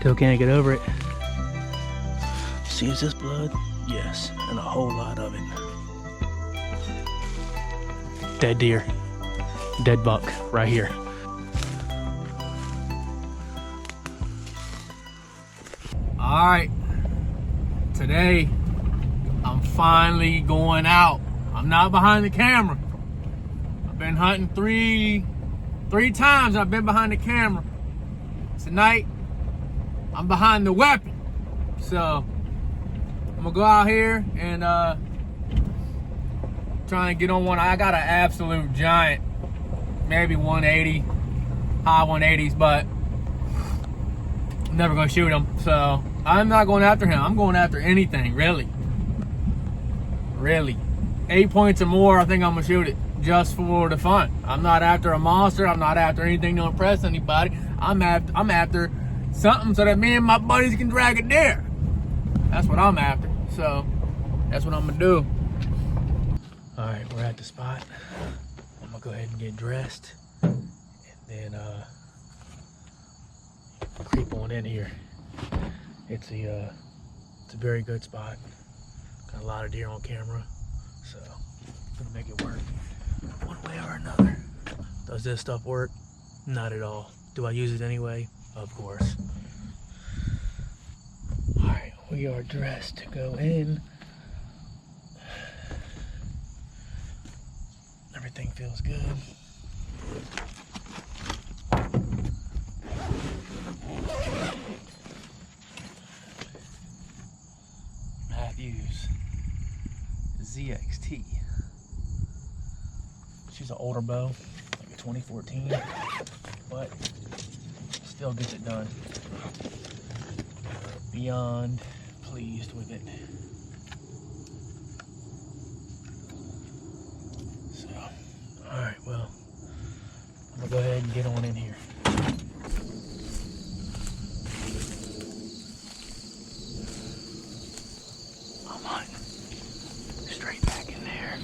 Still can't get over it. See, is this blood? Yes, and a whole lot of it. Dead deer. Dead buck right here. All right, today I'm finally going out. I'm not behind the camera. I've been hunting three times. I've been behind the camera. Tonight, I'm behind the weapon. So I'm gonna go out here and try and get on one. I got an absolute giant, maybe 180, high 180s, but I'm never gonna shoot him. So I'm not going after him. I'm going after anything, really. 8 points or more, I think I'm gonna shoot it just for the fun. I'm not after a monster. I'm not after anything to impress anybody. I'm after something so that me and my buddies can drag a deer. That's what I'm after. So that's what I'm gonna do. All right, we're at the spot. I'm gonna go ahead and get dressed and then creep on in here. It's a very good spot. Got a lot of deer on camera, so gonna make it work one way or another. Does this stuff work? Not at all. Do I use it anyway? Of course. All right, we are dressed to go in. Everything feels good. Mathews ZXT. She's an older bow, like a 2014, but still gets it done. Beyond pleased with it. So, all right, well, I'm gonna go ahead and get on in here. I'm hunting straight back in there.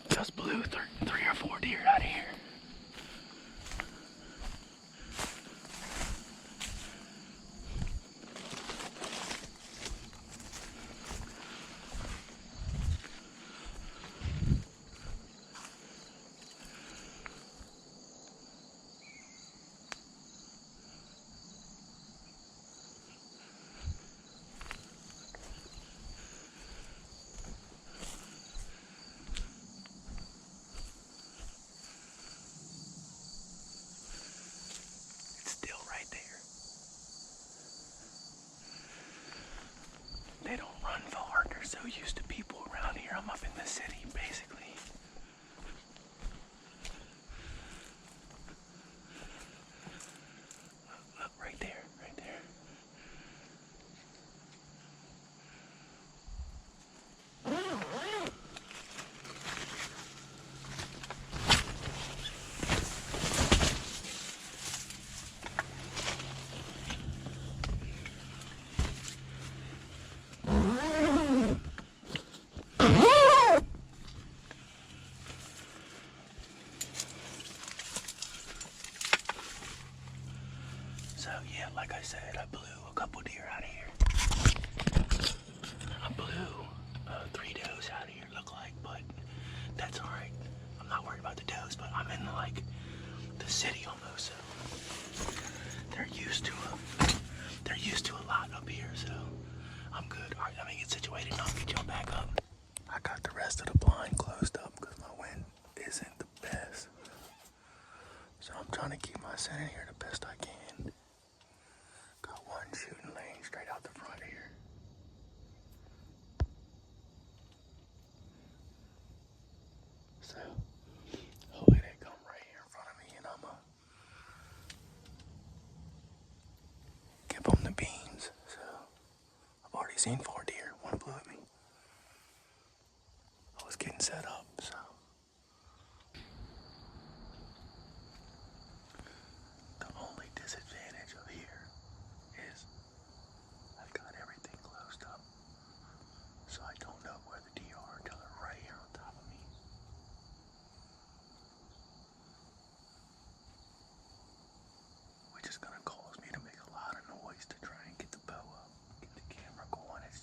Just blew three or four deer out of here. They don't run far. They're so used to people around here. I'm up in the city, basically. Look, right there, right there. So yeah, like I said, I blew a couple deer out of here. I blew 3 does out of here, look like, but that's all right. I'm not worried about the does, but I'm in like the city almost, so they're used to a lot up here, so I'm good. All right, let me get situated and I'll get y'all back up. I got the rest of the blind closed up because my wind isn't the best. So I'm trying to keep my scent in here the best I can. Got one shooting lane straight out the front here. already seen 4 deer. One blew at me. I was getting set up, so. The only disadvantage of here is I've got everything closed up, so I don't know where the deer are until they're right here on top of me. Which is gonna cause me to make a lot of noise to try and get the bow up, get the camera going. It's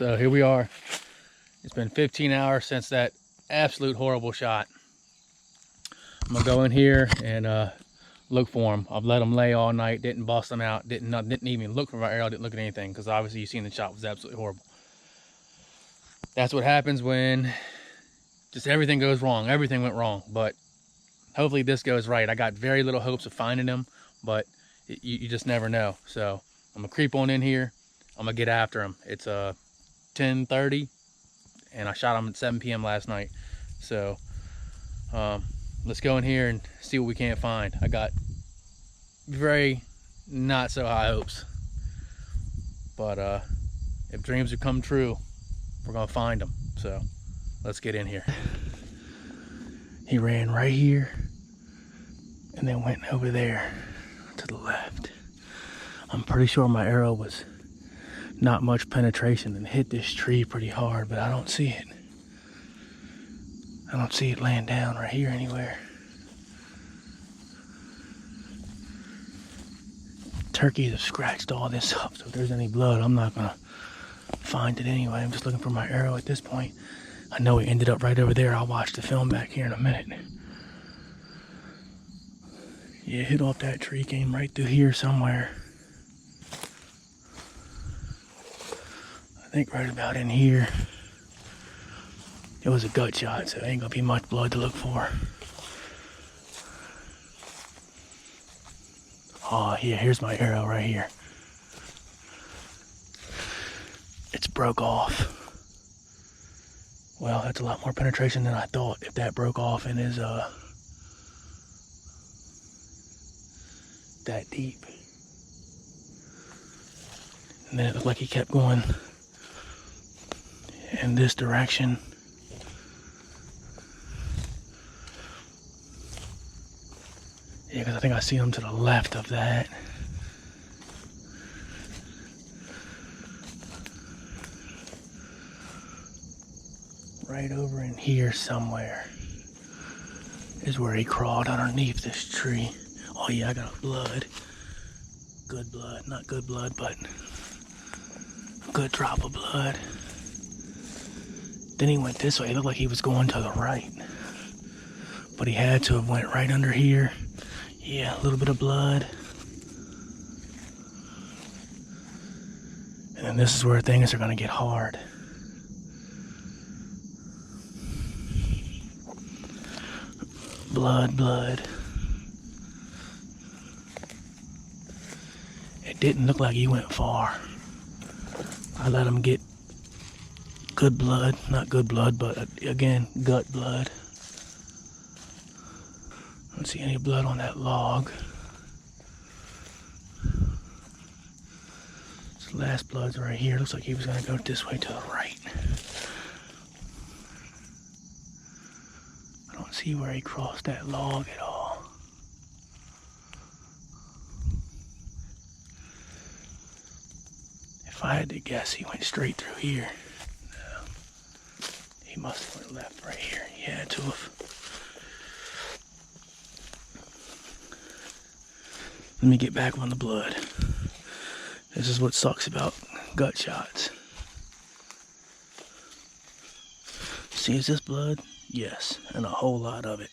So here we are. It's been 15 hours since that absolute horrible shot. I'm gonna go in here and look for them. I've let them lay all night, didn't bust them out, didn't even look for my arrow, didn't look at anything, because obviously you've seen the shot was absolutely horrible. That's what happens when just everything goes wrong. Everything went wrong, but hopefully this goes right. I got very little hopes of finding them, but you just never know. So I'm gonna creep on in here. I'm gonna get after them. It's 10:30, and I shot them at 7 p.m. last night. So let's go in here and see what we can't find. I got very not so high hopes, but if dreams have come true, we're gonna find them. So let's get in here. He ran right here and then went over there to the left. I'm pretty sure my arrow was not much penetration and hit this tree pretty hard, but I don't see it. I don't see it laying down right here anywhere. Turkeys have scratched all this up, so if there's any blood, I'm not gonna find it anyway. I'm just looking for my arrow at this point. I know it ended up right over there. I'll watch the film back here in a minute. Yeah, it hit off that tree, came right through here somewhere. I think right about in here. It was a gut shot, so ain't gonna be much blood to look for. Oh yeah, here's my arrow right here. It's broke off. Well, that's a lot more penetration than I thought. If that broke off and is that deep. And then it looked like he kept going in this direction. Yeah, because I think I see him to the left of that. Right over in here somewhere is where he crawled underneath this tree. Oh yeah, I got blood. Good blood. Not good blood, but a good drop of blood. Then he went this way. It looked like he was going to the right. But he had to have went right under here. Yeah, a little bit of blood. And then this is where things are gonna get hard. Blood, blood. It didn't look like he went far. I let him get good blood, not good blood, but again, gut blood. I don't see any blood on that log. This last blood's right here. Looks like he was gonna go this way to the right. I don't see where he crossed that log at all. If I had to guess, he went straight through here. No. He must have went left right here. He had to have. Let me get back on the blood. This is what sucks about gut shots. See, is this blood? Yes, and a whole lot of it.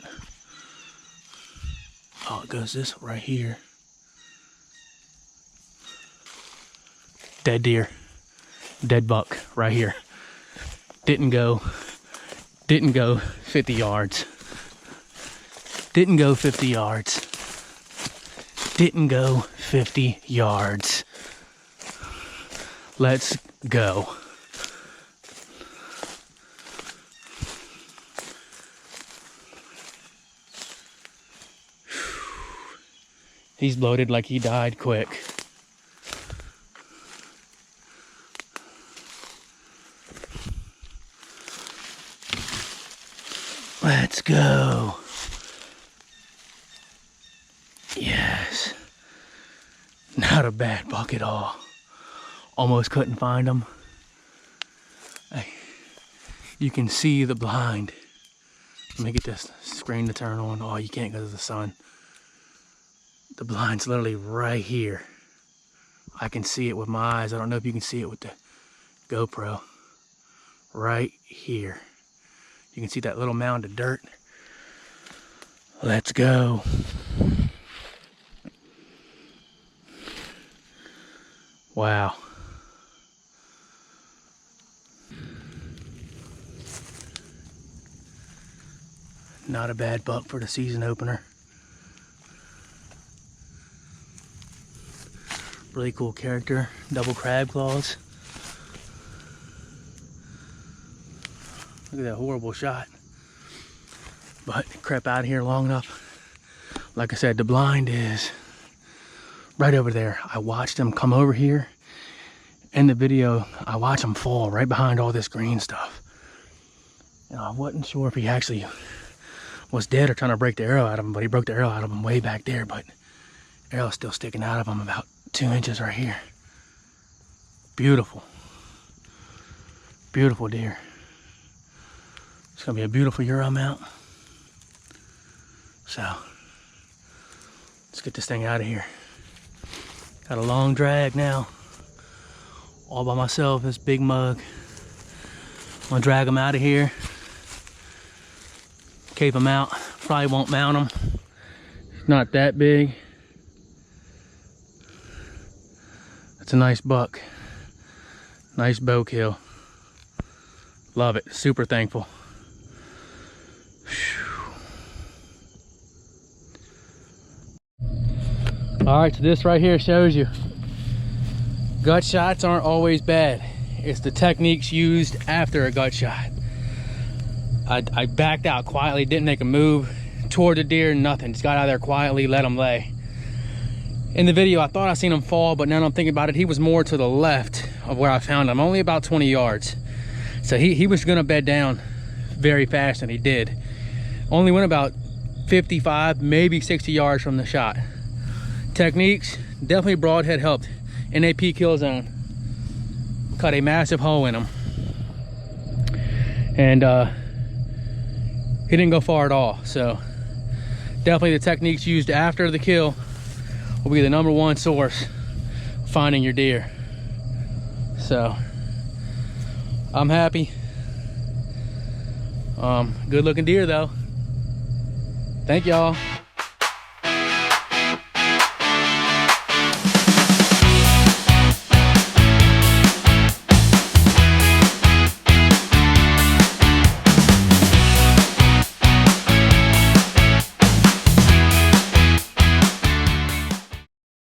Oh, it goes this right here. Dead deer. Dead buck right here. Didn't go 50 yards. Didn't go 50 yards. Didn't go 50 yards. Let's go. He's bloated like he died quick. Let's go. Yes. Not a bad buck at all. Almost couldn't find him. You can see the blind. Let me get this screen to turn on. Oh, you can't because of the sun. The blind's literally right here. I can see it with my eyes. I don't know if you can see it with the GoPro. right here. You can see that little mound of dirt. Let's go. Wow. Not a bad buck for the season opener. Really cool character, double crab claws. Look at that horrible shot. But crept out of here long enough. Like I said, the blind is right over there. I watched him come over here. In the video, I watched him fall right behind all this green stuff. And I wasn't sure if he actually was dead or trying to break the arrow out of him, but he broke the arrow out of him way back there, but arrow's still sticking out of him about 2 inches right here. Beautiful. Beautiful deer. It's gonna be a beautiful Euro mount. So, let's get this thing out of here. Got a long drag now. All by myself, this big mug. I'm gonna drag him out of here. Cape him out. Probably won't mount him. Not that big. That's a nice buck. Nice bow kill. Love it. Super thankful. Alright, so this right here shows you gut shots aren't always bad. It's the techniques used after a gut shot. I backed out quietly, didn't make a move toward the deer, nothing. Just got out of there quietly, let him lay. In the video, I thought I seen him fall, but now I'm thinking about it, he was more to the left of where I found him, only about 20 yards. So he was gonna bed down very fast, and he did. Only went about 55, maybe 60 yards from the shot. Techniques, definitely broadhead helped. NAP kill zone. Cut a massive hole in him. And he didn't go far at all. So definitely the techniques used after the kill will be the #1 source of finding your deer. So I'm happy. Good looking deer though. Thank y'all.